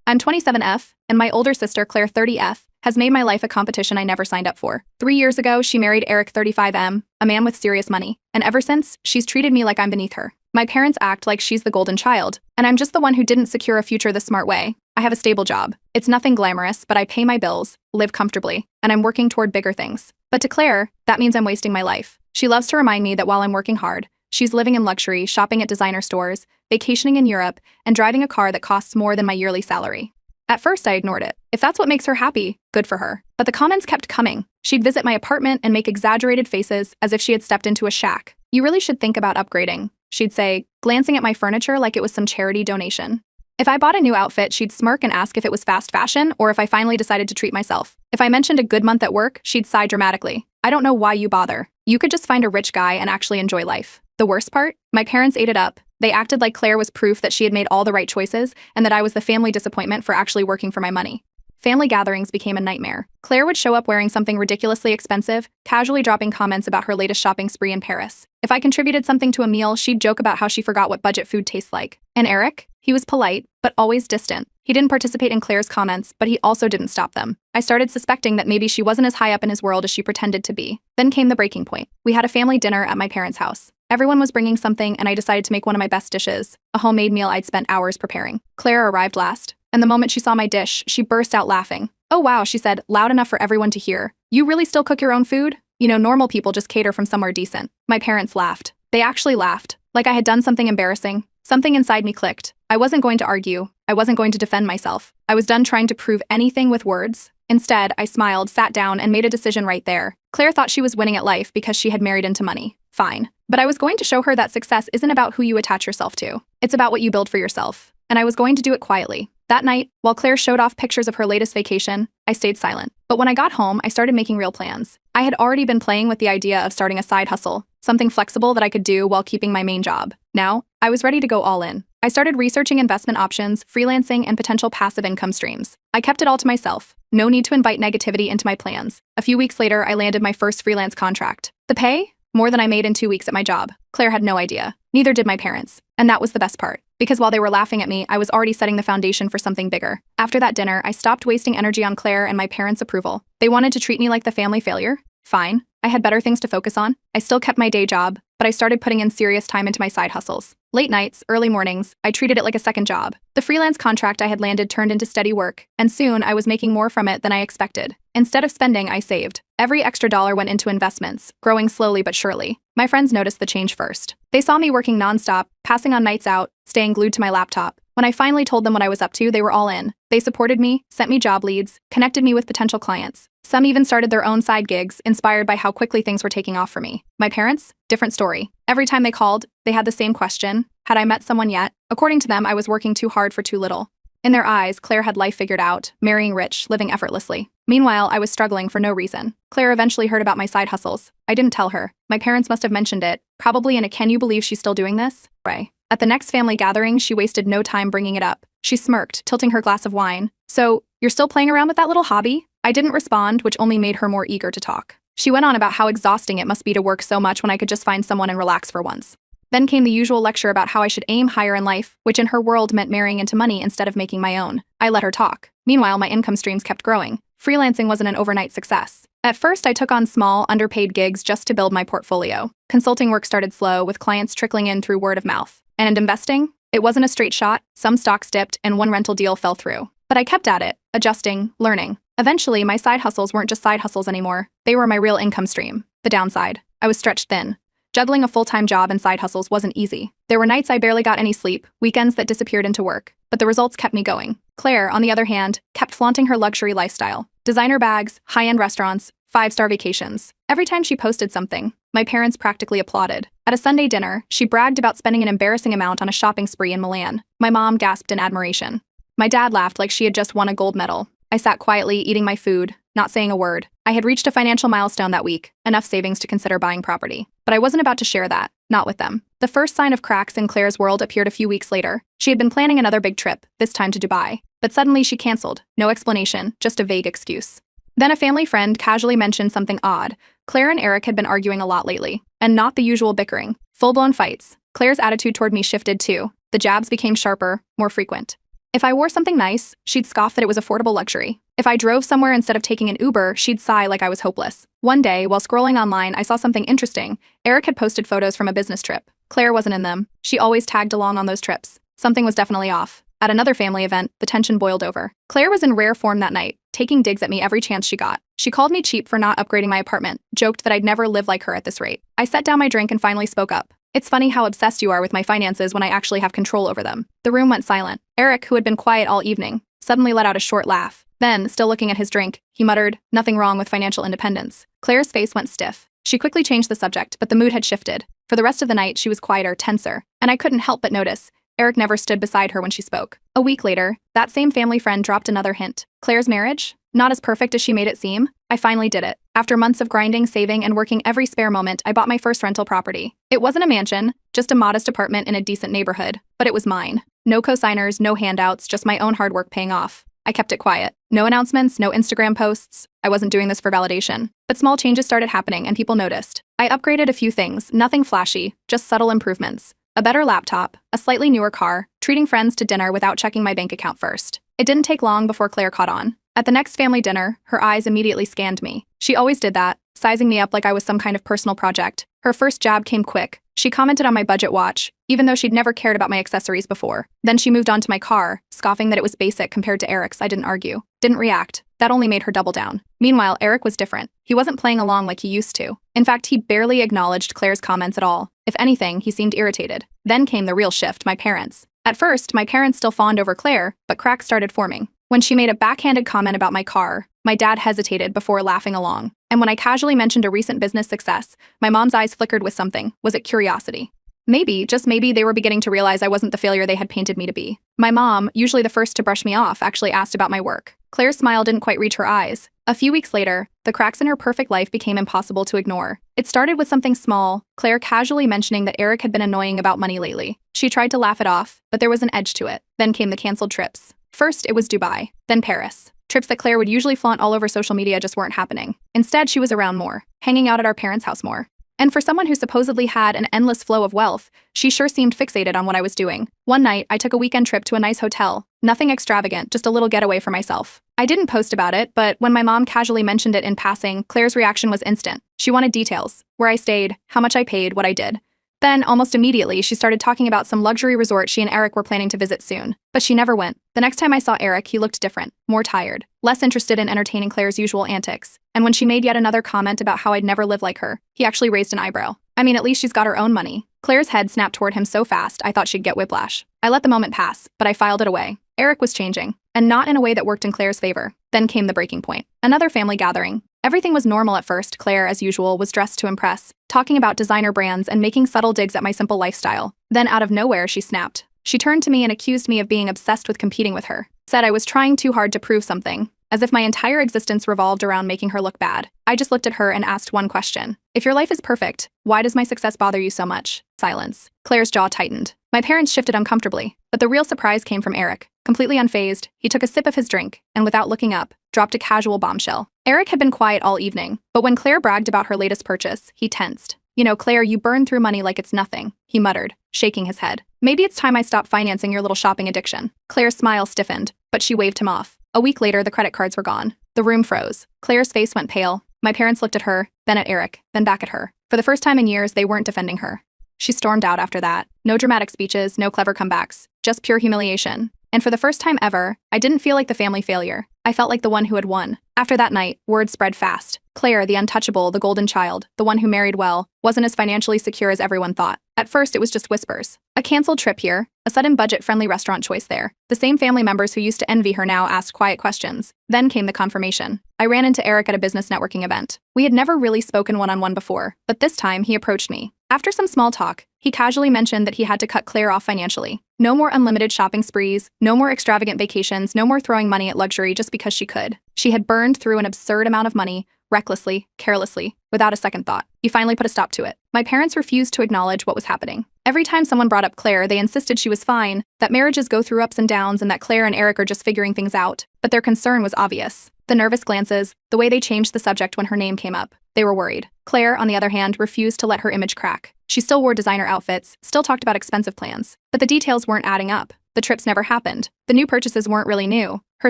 I'm 27F, and my older sister, Claire 30F, has made my life a competition I never signed up for. 3 years ago, she married Eric 35M, a man with serious money, and ever since, she's treated me like I'm beneath her. My parents act like she's the golden child, and I'm just the one who didn't secure a future the smart way. I have a stable job. It's nothing glamorous, but I pay my bills, live comfortably, and I'm working toward bigger things. But to Claire, that means I'm wasting my life. She loves to remind me that while I'm working hard, she's living in luxury, shopping at designer stores, vacationing in Europe, and driving a car that costs more than my yearly salary. At first, I ignored it. If that's what makes her happy, good for her. But the comments kept coming. She'd visit my apartment and make exaggerated faces as if she had stepped into a shack. "You really should think about upgrading," she'd say, glancing at my furniture like it was some charity donation. If I bought a new outfit, she'd smirk and ask if it was fast fashion or if I finally decided to treat myself. If I mentioned a good month at work, she'd sigh dramatically. "I don't know why you bother. You could just find a rich guy and actually enjoy life." The worst part? My parents ate it up. They acted like Claire was proof that she had made all the right choices and that I was the family disappointment for actually working for my money. Family gatherings became a nightmare. Claire would show up wearing something ridiculously expensive, casually dropping comments about her latest shopping spree in Paris. If I contributed something to a meal, she'd joke about how she forgot what budget food tastes like. And Eric? He was polite, but always distant. He didn't participate in Claire's comments, but he also didn't stop them. I started suspecting that maybe she wasn't as high up in his world as she pretended to be. Then came the breaking point. We had a family dinner at my parents' house. Everyone was bringing something, and I decided to make one of my best dishes, a homemade meal I'd spent hours preparing. Claire arrived last, and the moment she saw my dish, she burst out laughing. "Oh wow," she said, loud enough for everyone to hear. "You really still cook your own food? You know, normal people just cater from somewhere decent." My parents laughed. They actually laughed, like I had done something embarrassing. Something inside me clicked. I wasn't going to argue. I wasn't going to defend myself. I was done trying to prove anything with words. Instead, I smiled, sat down, and made a decision right there. Claire thought she was winning at life because she had married into money. Fine. But I was going to show her that success isn't about who you attach yourself to. It's about what you build for yourself. And I was going to do it quietly. That night, while Claire showed off pictures of her latest vacation, I stayed silent. But when I got home, I started making real plans. I had already been playing with the idea of starting a side hustle, something flexible that I could do while keeping my main job. Now, I was ready to go all in. I started researching investment options, freelancing, and potential passive income streams. I kept it all to myself. No need to invite negativity into my plans. A few weeks later, I landed my first freelance contract. The pay? More than I made in 2 weeks at my job. Claire had no idea. Neither did my parents. And that was the best part. Because while they were laughing at me, I was already setting the foundation for something bigger. After that dinner, I stopped wasting energy on Claire and my parents' approval. They wanted to treat me like the family failure? Fine. I had better things to focus on. I still kept my day job, but I started putting in serious time into my side hustles. Late nights, early mornings, I treated it like a second job. The freelance contract I had landed turned into steady work, and soon I was making more from it than I expected. Instead of spending, I saved. Every extra dollar went into investments, growing slowly but surely. My friends noticed the change first. They saw me working nonstop, passing on nights out, staying glued to my laptop. When I finally told them what I was up to, they were all in. They supported me, sent me job leads, connected me with potential clients. Some even started their own side gigs, inspired by how quickly things were taking off for me. My parents? Different story. Every time they called, they had the same question. Had I met someone yet? According to them, I was working too hard for too little. In their eyes, Claire had life figured out, marrying rich, living effortlessly. Meanwhile, I was struggling for no reason. Claire eventually heard about my side hustles. I didn't tell her. My parents must have mentioned it, probably in a "can you believe she's still doing this?" way. At the next family gathering, she wasted no time bringing it up. She smirked, tilting her glass of wine. "So, you're still playing around with that little hobby?" I didn't respond, which only made her more eager to talk. She went on about how exhausting it must be to work so much when I could just find someone and relax for once. Then came the usual lecture about how I should aim higher in life, which in her world meant marrying into money instead of making my own. I let her talk. Meanwhile, my income streams kept growing. Freelancing wasn't an overnight success. At first, I took on small, underpaid gigs just to build my portfolio. Consulting work started slow, with clients trickling in through word of mouth. And investing? It wasn't a straight shot. Some stocks dipped, and one rental deal fell through. But I kept at it, adjusting, learning. Eventually, my side hustles weren't just side hustles anymore. They were my real income stream. The downside: I was stretched thin. Juggling a full-time job and side hustles wasn't easy. There were nights I barely got any sleep, weekends that disappeared into work. But the results kept me going. Claire, on the other hand, kept flaunting her luxury lifestyle. Designer bags, high-end restaurants, 5-star vacations. Every time she posted something, my parents practically applauded. At a Sunday dinner, she bragged about spending an embarrassing amount on a shopping spree in Milan. My mom gasped in admiration. My dad laughed like she had just won a gold medal. I sat quietly, eating my food, not saying a word. I had reached a financial milestone that week, enough savings to consider buying property. But I wasn't about to share that, not with them. The first sign of cracks in Claire's world appeared a few weeks later. She had been planning another big trip, this time to Dubai. But suddenly she canceled. No explanation, just a vague excuse. Then a family friend casually mentioned something odd. Claire and Eric had been arguing a lot lately, and not the usual bickering. Full-blown fights. Claire's attitude toward me shifted too. The jabs became sharper, more frequent. If I wore something nice, she'd scoff that it was affordable luxury. If I drove somewhere instead of taking an Uber, she'd sigh like I was hopeless. One day, while scrolling online, I saw something interesting. Eric had posted photos from a business trip. Claire wasn't in them. She always tagged along on those trips. Something was definitely off. At another family event, the tension boiled over. Claire was in rare form that night, taking digs at me every chance she got. She called me cheap for not upgrading my apartment, joked that I'd never live like her at this rate. I set down my drink and finally spoke up. It's funny how obsessed you are with my finances when I actually have control over them. The room went silent. Eric, who had been quiet all evening, suddenly let out a short laugh. Then, still looking at his drink, he muttered, "Nothing wrong with financial independence." Claire's face went stiff. She quickly changed the subject, but the mood had shifted. For the rest of the night, she was quieter, tenser, and I couldn't help but notice. Eric never stood beside her when she spoke. A week later, that same family friend dropped another hint. Claire's marriage? Not as perfect as she made it seem? I finally did it. After months of grinding, saving, and working every spare moment, I bought my first rental property. It wasn't a mansion, just a modest apartment in a decent neighborhood, but it was mine. No co-signers, no handouts, just my own hard work paying off. I kept it quiet. No announcements, no Instagram posts. I wasn't doing this for validation. But small changes started happening and people noticed. I upgraded a few things, nothing flashy, just subtle improvements. A better laptop, a slightly newer car, treating friends to dinner without checking my bank account first. It didn't take long before Claire caught on. At the next family dinner, her eyes immediately scanned me. She always did that, sizing me up like I was some kind of personal project. Her first jab came quick. She commented on my budget watch, even though she'd never cared about my accessories before. Then she moved on to my car, scoffing that it was basic compared to Eric's. I didn't argue. Didn't react. That only made her double down. Meanwhile, Eric was different. He wasn't playing along like he used to. In fact, he barely acknowledged Claire's comments at all. If anything, he seemed irritated. Then came the real shift, my parents. At first, my parents still fawned over Claire, but cracks started forming. When she made a backhanded comment about my car, my dad hesitated before laughing along. And when I casually mentioned a recent business success, my mom's eyes flickered with something. Was it curiosity? Maybe, just maybe, they were beginning to realize I wasn't the failure they had painted me to be. My mom, usually the first to brush me off, actually asked about my work. Claire's smile didn't quite reach her eyes. A few weeks later, the cracks in her perfect life became impossible to ignore. It started with something small, Claire casually mentioning that Eric had been annoying about money lately. She tried to laugh it off, but there was an edge to it. Then came the canceled trips. First, it was Dubai, then Paris. Trips that Claire would usually flaunt all over social media just weren't happening. Instead, she was around more, hanging out at our parents' house more. And for someone who supposedly had an endless flow of wealth, she sure seemed fixated on what I was doing. One night, I took a weekend trip to a nice hotel. Nothing extravagant, just a little getaway for myself. I didn't post about it, but when my mom casually mentioned it in passing, Claire's reaction was instant. She wanted details. Where I stayed, how much I paid, what I did. Then, almost immediately, she started talking about some luxury resort she and Eric were planning to visit soon. But she never went. The next time I saw Eric, he looked different, more tired, less interested in entertaining Claire's usual antics. And when she made yet another comment about how I'd never live like her, he actually raised an eyebrow. I mean, at least she's got her own money. Claire's head snapped toward him so fast, I thought she'd get whiplash. I let the moment pass, but I filed it away. Eric was changing, and not in a way that worked in Claire's favor. Then came the breaking point. Another family gathering. Everything was normal at first. Claire, as usual, was dressed to impress, talking about designer brands and making subtle digs at my simple lifestyle. Then out of nowhere, she snapped. She turned to me and accused me of being obsessed with competing with her. Said I was trying too hard to prove something, as if my entire existence revolved around making her look bad. I just looked at her and asked one question. If your life is perfect, why does my success bother you so much? Silence. Claire's jaw tightened. My parents shifted uncomfortably, but the real surprise came from Eric. Completely unfazed, he took a sip of his drink, and without looking up, dropped a casual bombshell. Eric had been quiet all evening, but when Claire bragged about her latest purchase, he tensed. "You know, Claire, you burn through money like it's nothing," he muttered, shaking his head. "Maybe it's time I stop financing your little shopping addiction." Claire's smile stiffened, but she waved him off. A week later, the credit cards were gone. The room froze. Claire's face went pale. My parents looked at her, then at Eric, then back at her. For the first time in years, they weren't defending her. She stormed out after that. No dramatic speeches, no clever comebacks, just pure humiliation. And for the first time ever, I didn't feel like the family failure. I felt like the one who had won. After that night, word spread fast. Claire, the untouchable, the golden child, the one who married well, wasn't as financially secure as everyone thought. At first, it was just whispers. A canceled trip here, a sudden budget-friendly restaurant choice there. The same family members who used to envy her now asked quiet questions. Then came the confirmation. I ran into Eric at a business networking event. We had never really spoken one-on-one before, but this time he approached me. After some small talk, he casually mentioned that he had to cut Claire off financially. No more unlimited shopping sprees, no more extravagant vacations, no more throwing money at luxury just because she could. She had burned through an absurd amount of money, recklessly, carelessly, without a second thought. He finally put a stop to it. My parents refused to acknowledge what was happening. Every time someone brought up Claire, they insisted she was fine, that marriages go through ups and downs, and that Claire and Eric are just figuring things out. But their concern was obvious. The nervous glances, the way they changed the subject when her name came up. They were worried. Claire, on the other hand, refused to let her image crack. She still wore designer outfits, still talked about expensive plans, but the details weren't adding up. The trips never happened. The new purchases weren't really new. Her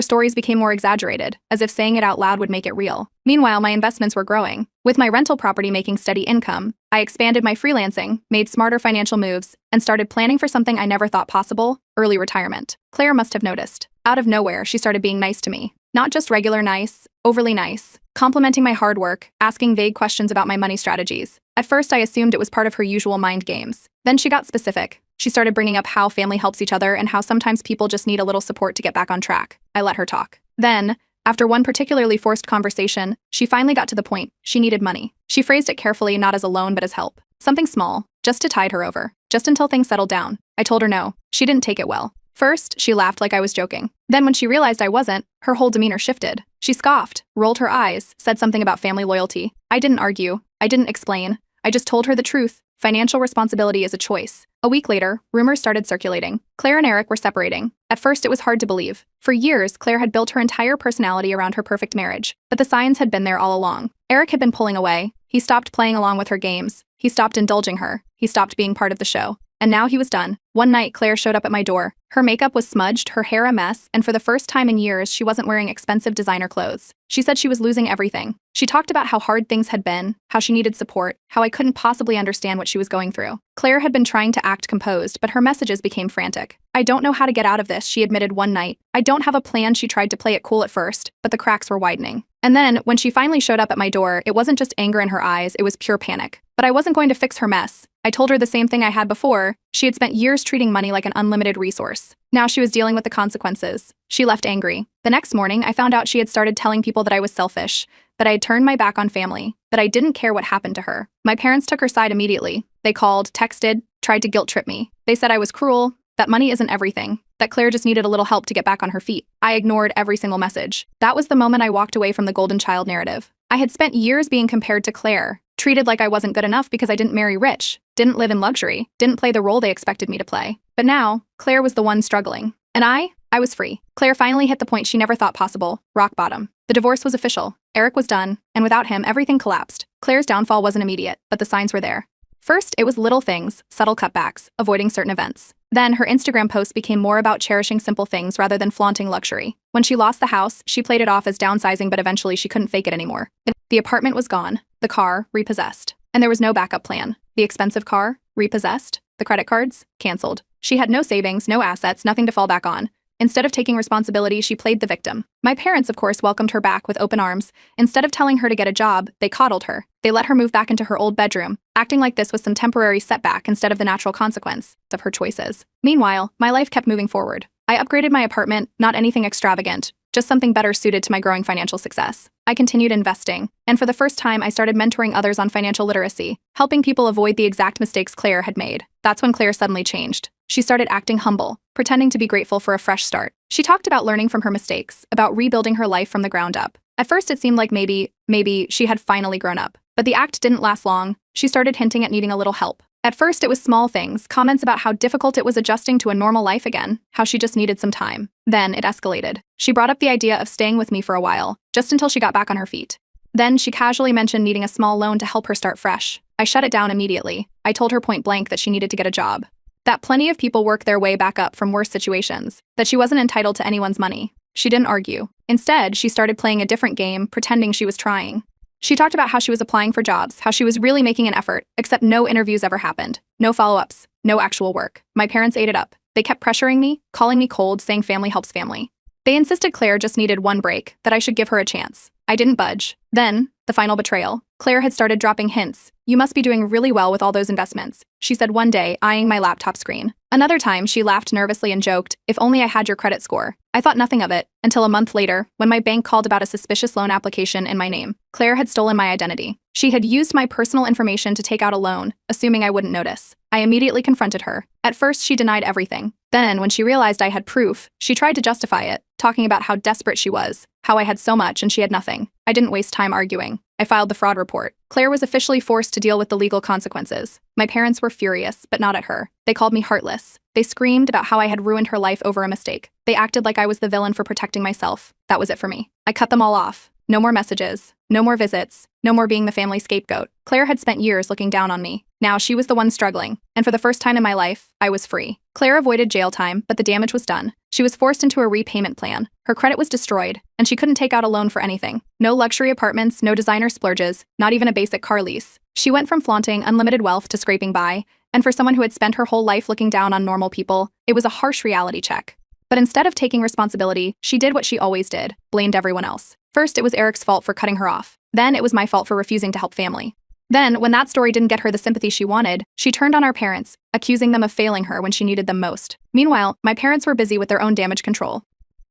stories became more exaggerated, as if saying it out loud would make it real. Meanwhile, my investments were growing. With my rental property making steady income, I expanded my freelancing, made smarter financial moves, and started planning for something I never thought possible: early retirement. Claire must have noticed. Out of nowhere, she started being nice to me. Not just regular nice, overly nice, complimenting my hard work, asking vague questions about my money strategies. At first, I assumed it was part of her usual mind games. Then she got specific. She started bringing up how family helps each other and how sometimes people just need a little support to get back on track. I let her talk. Then, after one particularly forced conversation, she finally got to the point. She needed money. She phrased it carefully, not as a loan but as help. Something small, just to tide her over, just until things settled down. I told her no. She didn't take it well. First, she laughed like I was joking. Then when she realized I wasn't, her whole demeanor shifted. She scoffed, rolled her eyes, said something about family loyalty. I didn't argue. I didn't explain. I just told her the truth. Financial responsibility is a choice. A week later, rumors started circulating. Claire and Eric were separating. At first, it was hard to believe. For years, Claire had built her entire personality around her perfect marriage, but the signs had been there all along. Eric had been pulling away. He stopped playing along with her games. He stopped indulging her. He stopped being part of the show. And now he was done. One night, Claire showed up at my door. Her makeup was smudged, her hair a mess, and for the first time in years, she wasn't wearing expensive designer clothes. She said she was losing everything. She talked about how hard things had been, how she needed support, how I couldn't possibly understand what she was going through. Claire had been trying to act composed, but her messages became frantic. I don't know how to get out of this, she admitted one night. I don't have a plan. She tried to play it cool at first, but the cracks were widening. And then, when she finally showed up at my door, it wasn't just anger in her eyes, it was pure panic. But I wasn't going to fix her mess. I told her the same thing I had before. She had spent years treating money like an unlimited resource. Now she was dealing with the consequences. She left angry. The next morning, I found out she had started telling people that I was selfish, that I had turned my back on family, that I didn't care what happened to her. My parents took her side immediately. They called, texted, tried to guilt trip me. They said I was cruel, that money isn't everything, that Claire just needed a little help to get back on her feet. I ignored every single message. That was the moment I walked away from the golden child narrative. I had spent years being compared to Claire, treated like I wasn't good enough because I didn't marry rich, didn't live in luxury, didn't play the role they expected me to play. But now, Claire was the one struggling. And I was free. Claire finally hit the point she never thought possible: rock bottom. The divorce was official. Eric was done, and without him, everything collapsed. Claire's downfall wasn't immediate, but the signs were there. First, it was little things, subtle cutbacks, avoiding certain events. Then, her Instagram posts became more about cherishing simple things rather than flaunting luxury. When she lost the house, she played it off as downsizing, but eventually she couldn't fake it anymore. The apartment was gone, the car repossessed, and there was no backup plan. The expensive car repossessed, the credit cards canceled. She had no savings, no assets, nothing to fall back on. Instead of taking responsibility, she played the victim. My parents, of course, welcomed her back with open arms. Instead of telling her to get a job, they coddled her. They let her move back into her old bedroom, acting like this was some temporary setback instead of the natural consequence of her choices. Meanwhile, my life kept moving forward. I upgraded my apartment, not anything extravagant, just something better suited to my growing financial success. I continued investing, and for the first time, I started mentoring others on financial literacy, helping people avoid the exact mistakes Claire had made. That's when Claire suddenly changed. She started acting humble, pretending to be grateful for a fresh start. She talked about learning from her mistakes, about rebuilding her life from the ground up. At first, it seemed like maybe she had finally grown up. But the act didn't last long. She started hinting at needing a little help. At first, it was small things, comments about how difficult it was adjusting to a normal life again, how she just needed some time. Then it escalated. She brought up the idea of staying with me for a while, just until she got back on her feet. Then she casually mentioned needing a small loan to help her start fresh. I shut it down immediately. I told her point blank that she needed to get a job, that plenty of people work their way back up from worse situations, that she wasn't entitled to anyone's money. She didn't argue. Instead, she started playing a different game, pretending she was trying. She talked about how she was applying for jobs, how she was really making an effort, except no interviews ever happened. No follow-ups, no actual work. My parents ate it up. They kept pressuring me, calling me cold, saying family helps family. They insisted Claire just needed one break, that I should give her a chance. I didn't budge. Then, the final betrayal. Claire had started dropping hints. You must be doing really well with all those investments, she said one day, eyeing my laptop screen. Another time, she laughed nervously and joked, if only I had your credit score. I thought nothing of it, until a month later, when my bank called about a suspicious loan application in my name. Claire had stolen my identity. She had used my personal information to take out a loan, assuming I wouldn't notice. I immediately confronted her. At first, she denied everything. Then, when she realized I had proof, she tried to justify it, talking about how desperate she was, how I had so much and she had nothing. I didn't waste time arguing. I filed the fraud report. Claire was officially forced to deal with the legal consequences. My parents were furious, but not at her. They called me heartless. They screamed about how I had ruined her life over a mistake. They acted like I was the villain for protecting myself. That was it for me. I cut them all off. No more messages. No more visits. No more being the family scapegoat. Claire had spent years looking down on me. Now she was the one struggling. And for the first time in my life, I was free. Claire avoided jail time, but the damage was done. She was forced into a repayment plan. Her credit was destroyed, and she couldn't take out a loan for anything. No luxury apartments, no designer splurges, not even a basic car lease. She went from flaunting unlimited wealth to scraping by, and for someone who had spent her whole life looking down on normal people, it was a harsh reality check. But instead of taking responsibility, she did what she always did, blamed everyone else. First, it was Eric's fault for cutting her off. Then it was my fault for refusing to help family. Then, when that story didn't get her the sympathy she wanted, she turned on our parents, accusing them of failing her when she needed them most. Meanwhile, my parents were busy with their own damage control.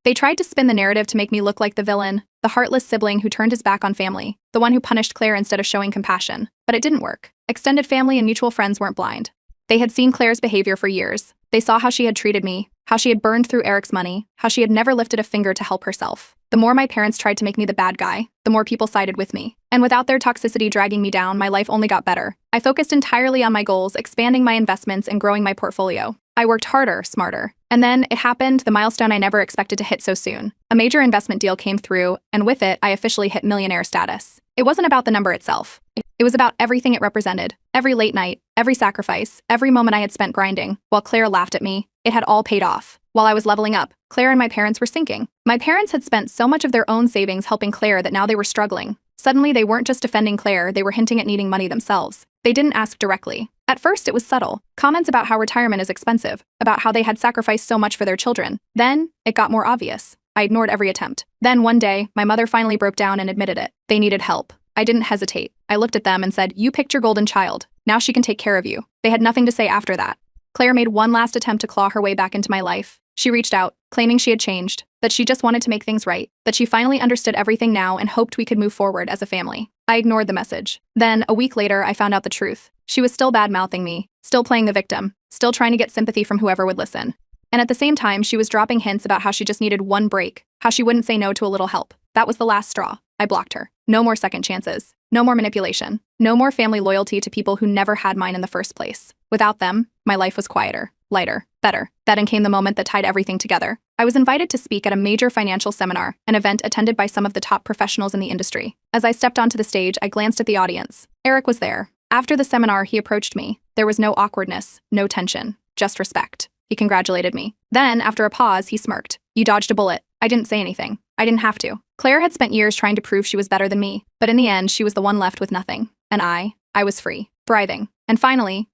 They tried to spin the narrative to make me look like the villain, the heartless sibling who turned his back on family, the one who punished Claire instead of showing compassion. But it didn't work. Extended family and mutual friends weren't blind. They had seen Claire's behavior for years. They saw how she had treated me, how she had burned through Eric's money, how she had never lifted a finger to help herself. The more my parents tried to make me the bad guy, the more people sided with me. And without their toxicity dragging me down, my life only got better. I focused entirely on my goals, expanding my investments and growing my portfolio. I worked harder, smarter. And then it happened, the milestone I never expected to hit so soon. A major investment deal came through, and with it, I officially hit millionaire status. It wasn't about the number itself. It was about everything it represented. Every late night, every sacrifice, every moment I had spent grinding. While Claire laughed at me, it had all paid off. While I was leveling up, Claire and my parents were sinking. My parents had spent so much of their own savings helping Claire that now they were struggling. Suddenly, they weren't just defending Claire, they were hinting at needing money themselves. They didn't ask directly. At first, it was subtle. Comments about how retirement is expensive, about how they had sacrificed so much for their children. Then, it got more obvious. I ignored every attempt. Then, one day, my mother finally broke down and admitted it. They needed help. I didn't hesitate. I looked at them and said, "You picked your golden child. Now she can take care of you." They had nothing to say after that. Claire made one last attempt to claw her way back into my life. She reached out, claiming she had changed, that she just wanted to make things right, that she finally understood everything now and hoped we could move forward as a family. I ignored the message. Then, a week later, I found out the truth. She was still bad-mouthing me, still playing the victim, still trying to get sympathy from whoever would listen. And at the same time, she was dropping hints about how she just needed one break, how she wouldn't say no to a little help. That was the last straw. I blocked her. No more second chances. No more manipulation. No more family loyalty to people who never had mine in the first place. Without them, my life was quieter, lighter, better. Then came the moment that tied everything together. I was invited to speak at a major financial seminar, an event attended by some of the top professionals in the industry. As I stepped onto the stage, I glanced at the audience. Eric was there. After the seminar, he approached me. There was no awkwardness, no tension, just respect. He congratulated me. Then, after a pause, he smirked. "You dodged a bullet." I didn't say anything. I didn't have to. Claire had spent years trying to prove she was better than me, but in the end, she was the one left with nothing. And I was free, thriving. And finally,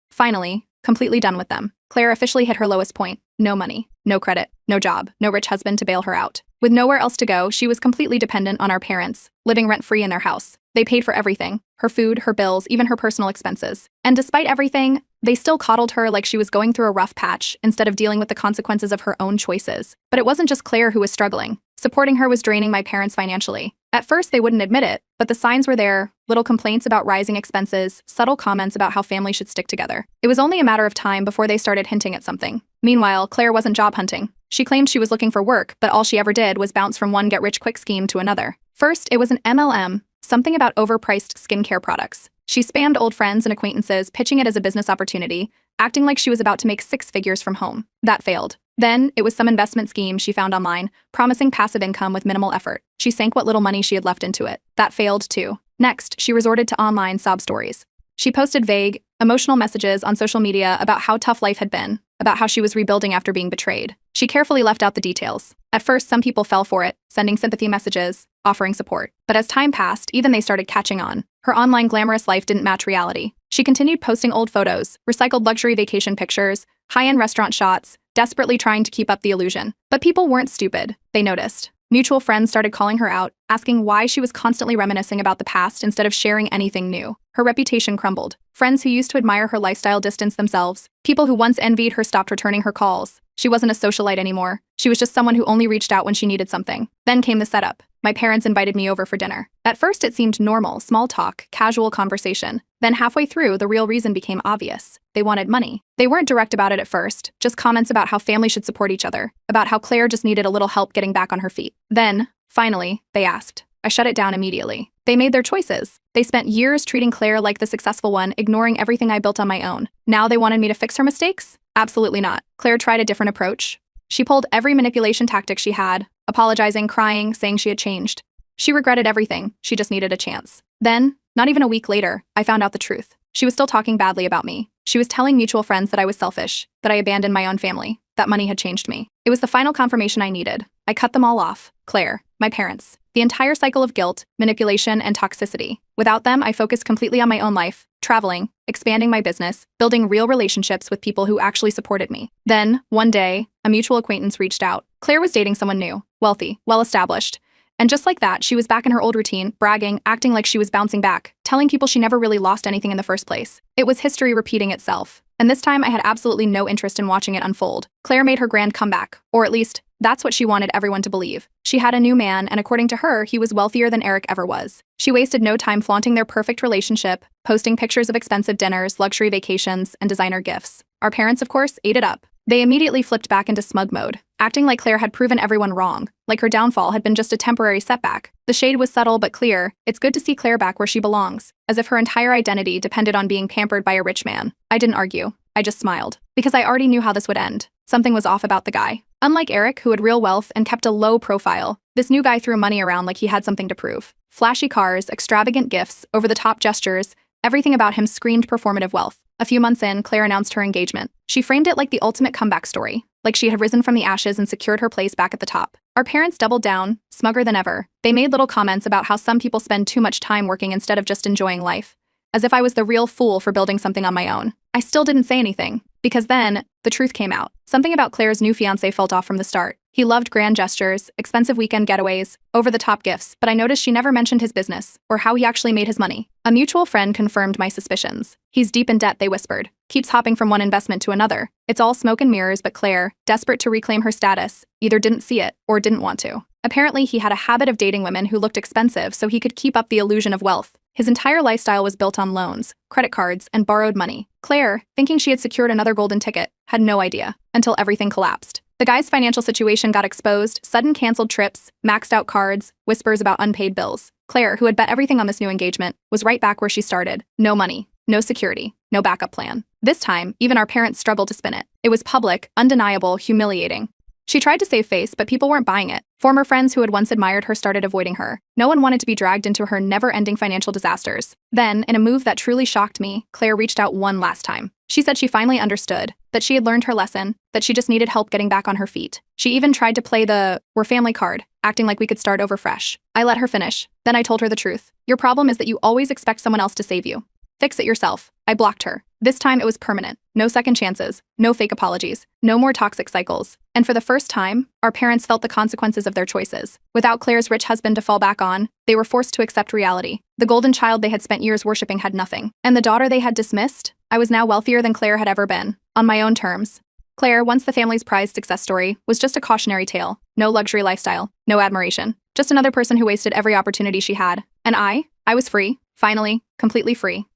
completely done with them. Claire officially hit her lowest point. No money, no credit, no job, no rich husband to bail her out. With nowhere else to go, she was completely dependent on our parents, living rent-free in their house. They paid for everything, her food, her bills, even her personal expenses. And despite everything, they still coddled her like she was going through a rough patch instead of dealing with the consequences of her own choices. But it wasn't just Claire who was struggling. Supporting her was draining my parents financially. At first, they wouldn't admit it, but the signs were there. Little complaints about rising expenses, subtle comments about how families should stick together. It was only a matter of time before they started hinting at something. Meanwhile, Claire wasn't job hunting. She claimed she was looking for work, but all she ever did was bounce from one get-rich-quick scheme to another. First, it was an MLM, something about overpriced skincare products. She spammed old friends and acquaintances, pitching it as a business opportunity, acting like she was about to make 6 figures from home. That failed. Then, it was some investment scheme she found online, promising passive income with minimal effort. She sank what little money she had left into it. That failed, too. Next, she resorted to online sob stories. She posted vague, emotional messages on social media about how tough life had been, about how she was rebuilding after being betrayed. She carefully left out the details. At first, some people fell for it, sending sympathy messages, offering support. But as time passed, even they started catching on. Her online glamorous life didn't match reality. She continued posting old photos, recycled luxury vacation pictures, high-end restaurant shots, desperately trying to keep up the illusion. But people weren't stupid. They noticed. Mutual friends started calling her out, asking why she was constantly reminiscing about the past instead of sharing anything new. Her reputation crumbled. Friends who used to admire her lifestyle distanced themselves. People who once envied her stopped returning her calls. She wasn't a socialite anymore. She was just someone who only reached out when she needed something. Then came the setup. My parents invited me over for dinner. At first, it seemed normal, small talk, casual conversation. Then halfway through, the real reason became obvious. They wanted money. They weren't direct about it at first, just comments about how families should support each other, about how Claire just needed a little help getting back on her feet. Then, finally, they asked. I shut it down immediately. They made their choices. They spent years treating Claire like the successful one, ignoring everything I built on my own. Now they wanted me to fix her mistakes? Absolutely not. Claire tried a different approach. She pulled every manipulation tactic she had, apologizing, crying, saying she had changed. She regretted everything, she just needed a chance. Then, not even a week later, I found out the truth. She was still talking badly about me. She was telling mutual friends that I was selfish, that I abandoned my own family, that money had changed me. It was the final confirmation I needed. I cut them all off. Claire, my parents. The entire cycle of guilt, manipulation, and toxicity. Without them, I focused completely on my own life, traveling, expanding my business, building real relationships with people who actually supported me. Then, one day, a mutual acquaintance reached out. Claire was dating someone new, wealthy, well-established. And just like that, she was back in her old routine, bragging, acting like she was bouncing back, telling people she never really lost anything in the first place. It was history repeating itself. And this time I had absolutely no interest in watching it unfold. Claire made her grand comeback, or at least, that's what she wanted everyone to believe. She had a new man, and according to her, he was wealthier than Eric ever was. She wasted no time flaunting their perfect relationship, posting pictures of expensive dinners, luxury vacations, and designer gifts. Our parents, of course, ate it up. They immediately flipped back into smug mode, acting like Claire had proven everyone wrong, like her downfall had been just a temporary setback. The shade was subtle but clear. It's good to see Claire back where she belongs, as if her entire identity depended on being pampered by a rich man. I didn't argue. I just smiled, because I already knew how this would end. Something was off about the guy. Unlike Eric, who had real wealth and kept a low profile, this new guy threw money around like he had something to prove. Flashy cars, extravagant gifts, over-the-top gestures, everything about him screamed performative wealth. A few months in, Claire announced her engagement. She framed it like the ultimate comeback story, like she had risen from the ashes and secured her place back at the top. Our parents doubled down, smugger than ever. They made little comments about how some people spend too much time working instead of just enjoying life, as if I was the real fool for building something on my own. I still didn't say anything, because then, the truth came out. Something about Claire's new fiancé felt off from the start. He loved grand gestures, expensive weekend getaways, over-the-top gifts, but I noticed she never mentioned his business, or how he actually made his money. A mutual friend confirmed my suspicions. He's deep in debt, they whispered. Keeps hopping from one investment to another. It's all smoke and mirrors, but Claire, desperate to reclaim her status, either didn't see it, or didn't want to. Apparently, he had a habit of dating women who looked expensive so he could keep up the illusion of wealth. His entire lifestyle was built on loans, credit cards, and borrowed money. Claire, thinking she had secured another golden ticket, had no idea, until everything collapsed. The guy's financial situation got exposed, sudden canceled trips, maxed out cards, whispers about unpaid bills. Claire, who had bet everything on this new engagement, was right back where she started. No money, no security, no backup plan. This time, even our parents struggled to spin it. It was public, undeniable, humiliating. She tried to save face, but people weren't buying it. Former friends who had once admired her started avoiding her. No one wanted to be dragged into her never-ending financial disasters. Then, in a move that truly shocked me, Claire reached out one last time. She said she finally understood, that she had learned her lesson, that she just needed help getting back on her feet. She even tried to play the "we're family" card, acting like we could start over fresh. I let her finish. Then I told her the truth. Your problem is that you always expect someone else to save you. Fix it yourself. I blocked her. This time it was permanent. No second chances, no fake apologies, no more toxic cycles. And for the first time, our parents felt the consequences of their choices. Without Claire's rich husband to fall back on, they were forced to accept reality. The golden child they had spent years worshipping had nothing. And the daughter they had dismissed? I was now wealthier than Claire had ever been, on my own terms. Claire, once the family's prized success story, was just a cautionary tale. No luxury lifestyle, no admiration. Just another person who wasted every opportunity she had. And I was free, finally, completely free.